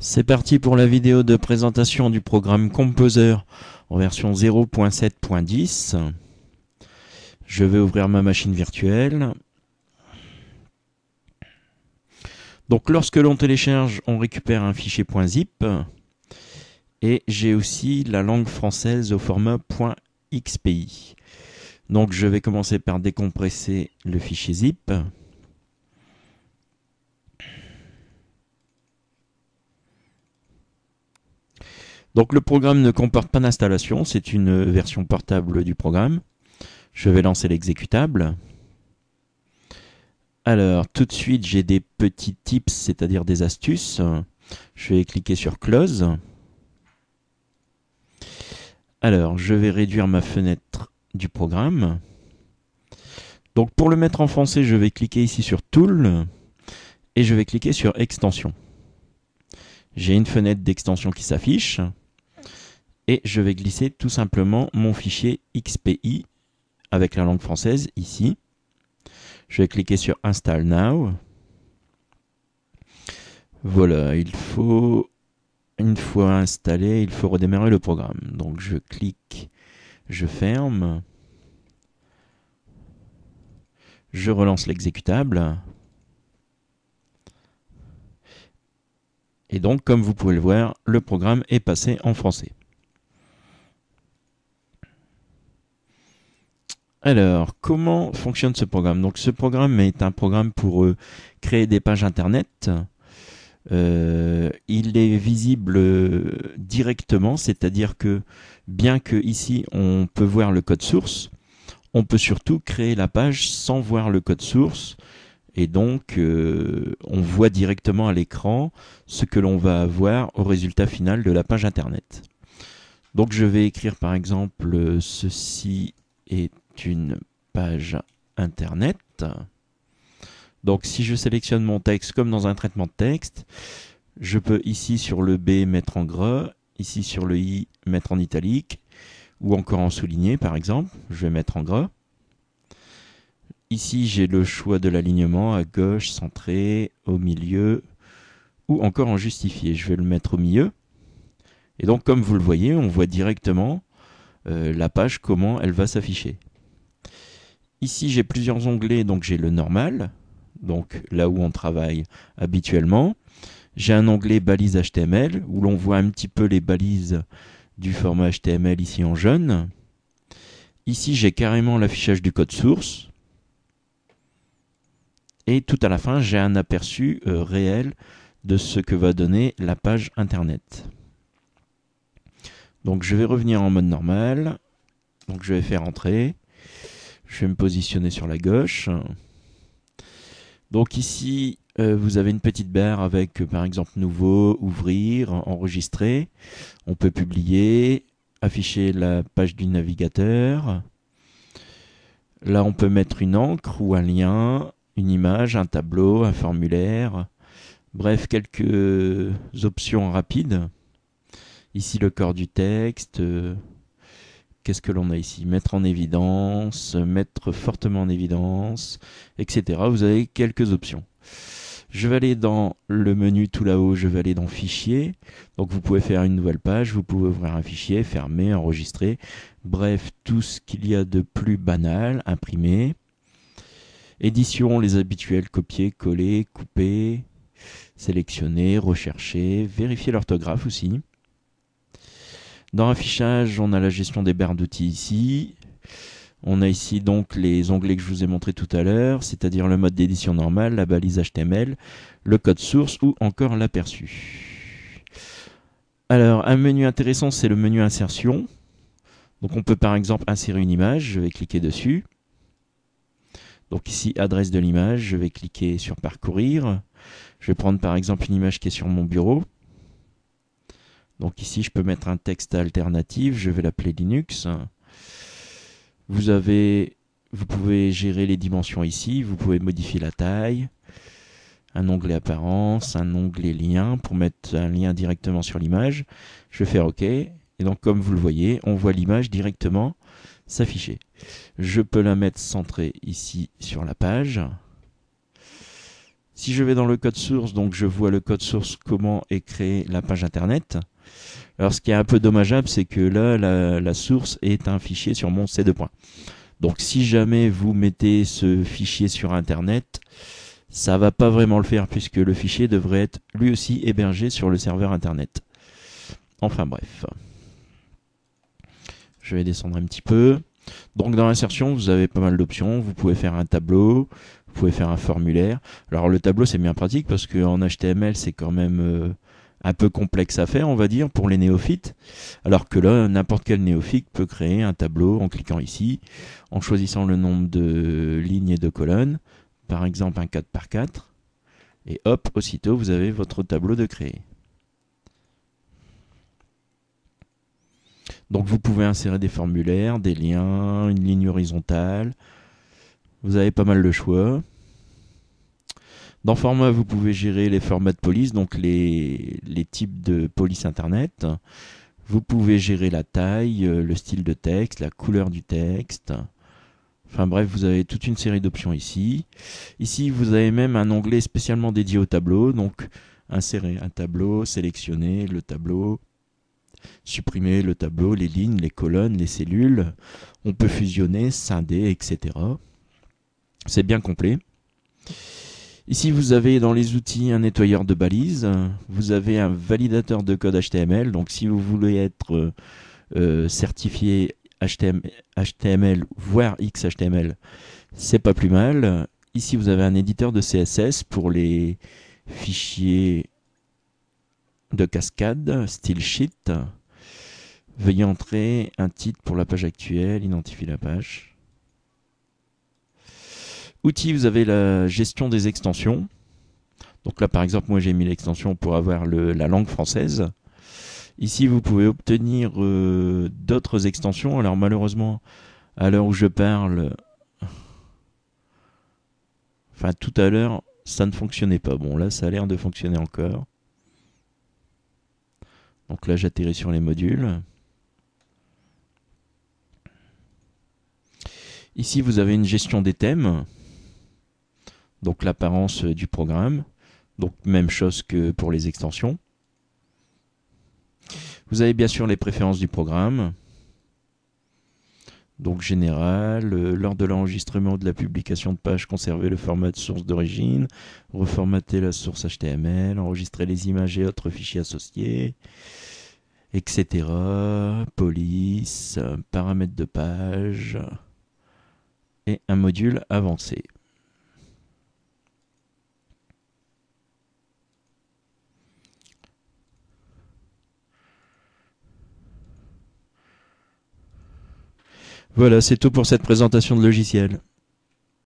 C'est parti pour la vidéo de présentation du programme Composer en version 0.7.10. Je vais ouvrir ma machine virtuelle. Donc lorsque l'on télécharge, on récupère un fichier .zip et j'ai aussi la langue française au format .xpi. Donc je vais commencer par décompresser le fichier zip. Donc le programme ne comporte pas d'installation, c'est une version portable du programme. Je vais lancer l'exécutable. Alors tout de suite j'ai des petits tips, c'est-à-dire des astuces. Je vais cliquer sur Close. Alors je vais réduire ma fenêtre du programme. Donc pour le mettre en français, je vais cliquer ici sur Tool et je vais cliquer sur Extension. J'ai une fenêtre d'extension qui s'affiche. Et je vais glisser tout simplement mon fichier XPI avec la langue française ici. Je vais cliquer sur Install Now. Voilà, une fois installé, il faut redémarrer le programme. Donc je clique, je ferme. Je relance l'exécutable. Et donc, comme vous pouvez le voir, le programme est passé en français. Alors, comment fonctionne ce programme? Donc, ce programme est un programme pour créer des pages internet. Il est visible directement, c'est-à-dire que bien que ici on peut voir le code source, on peut surtout créer la page sans voir le code source. Et donc, on voit directement à l'écran ce que l'on va avoir au résultat final de la page internet. Donc, je vais écrire par exemple ceci est une page internet. Donc si je sélectionne mon texte comme dans un traitement de texte, je peux ici sur le B mettre en gras, ici sur le I mettre en italique, ou encore en souligné par exemple, je vais mettre en gras. Ici j'ai le choix de l'alignement à gauche, centré, au milieu, ou encore en justifié, je vais le mettre au milieu. Et donc comme vous le voyez, on voit directement la page, comment elle va s'afficher. Ici, j'ai plusieurs onglets, donc j'ai le normal, donc là où on travaille habituellement. J'ai un onglet balises HTML, où l'on voit un petit peu les balises du format HTML ici en jaune. Ici, j'ai carrément l'affichage du code source. Et tout à la fin, j'ai un aperçu réel de ce que va donner la page internet. Donc je vais revenir en mode normal. Donc je vais faire entrer. Je vais me positionner sur la gauche. Donc ici, vous avez une petite barre avec par exemple nouveau, ouvrir, enregistrer. On peut publier, afficher la page du navigateur. Là, on peut mettre une encre ou un lien, une image, un tableau, un formulaire. Bref, quelques options rapides. Ici, le corps du texte. Qu'est-ce que l'on a ici? Mettre en évidence, mettre fortement en évidence, etc. Vous avez quelques options. Je vais aller dans le menu tout là-haut, je vais aller dans Fichier. Donc vous pouvez faire une nouvelle page, vous pouvez ouvrir un fichier, fermer, enregistrer. Bref, tout ce qu'il y a de plus banal, imprimer. Édition, les habituels, copier, coller, couper, sélectionner, rechercher, vérifier l'orthographe aussi. Dans Affichage, on a la gestion des barres d'outils ici. On a ici donc les onglets que je vous ai montrés tout à l'heure, c'est-à-dire le mode d'édition normal, la balise HTML, le code source ou encore l'aperçu. Alors, un menu intéressant, c'est le menu insertion. Donc on peut par exemple insérer une image, je vais cliquer dessus. Donc ici, adresse de l'image, je vais cliquer sur parcourir. Je vais prendre par exemple une image qui est sur mon bureau. Donc ici, je peux mettre un texte alternatif, je vais l'appeler Linux. Vous pouvez gérer les dimensions ici, vous pouvez modifier la taille, un onglet apparence, un onglet lien pour mettre un lien directement sur l'image. Je vais faire OK. Et donc comme vous le voyez, on voit l'image directement s'afficher. Je peux la mettre centrée ici sur la page. Si je vais dans le code source, donc je vois le code source comment est créée la page internet. Alors ce qui est un peu dommageable, c'est que là, la source est un fichier sur mon C2. Donc si jamais vous mettez ce fichier sur internet, ça va pas vraiment le faire puisque le fichier devrait être lui aussi hébergé sur le serveur internet. Enfin bref. Je vais descendre un petit peu. Donc dans l'insertion, vous avez pas mal d'options. Vous pouvez faire un tableau, vous pouvez faire un formulaire. Alors le tableau, c'est bien pratique parce qu'en HTML, c'est quand même un peu complexe à faire, on va dire, pour les néophytes. Alors que là, n'importe quel néophyte peut créer un tableau en cliquant ici, en choisissant le nombre de lignes et de colonnes, par exemple un 4 par 4. Et hop, aussitôt, vous avez votre tableau de créer. Donc vous pouvez insérer des formulaires, des liens, une ligne horizontale. Vous avez pas mal de choix. Dans format, vous pouvez gérer les formats de police, donc les types de police internet. Vous pouvez gérer la taille, le style de texte, la couleur du texte. Enfin bref, vous avez toute une série d'options ici. Ici, vous avez même un onglet spécialement dédié au tableau. Donc, insérer un tableau, sélectionner le tableau, supprimer le tableau, les lignes, les colonnes, les cellules. On peut fusionner, scinder, etc. C'est bien complet. Ici, vous avez dans les outils un nettoyeur de balises. Vous avez un validateur de code HTML. Donc, si vous voulez être certifié HTML, voire XHTML, c'est pas plus mal. Ici, vous avez un éditeur de CSS pour les fichiers de cascade, style sheet. Veuillez entrer un titre pour la page actuelle, identifier la page. Outils, vous avez la gestion des extensions. Donc là, par exemple, moi j'ai mis l'extension pour avoir la langue française. Ici, vous pouvez obtenir d'autres extensions. Alors malheureusement, à l'heure où je parle, enfin tout à l'heure, ça ne fonctionnait pas. Bon, là, ça a l'air de fonctionner encore. Donc là, j'atterris sur les modules. Ici, vous avez une gestion des thèmes. Donc l'apparence du programme. Donc même chose que pour les extensions. Vous avez bien sûr les préférences du programme. Donc général, lors de l'enregistrement ou de la publication de page, conserver le format de source d'origine, reformater la source HTML, enregistrer les images et autres fichiers associés, etc. Police, paramètres de page et un module avancé. Voilà, c'est tout pour cette présentation de logiciel.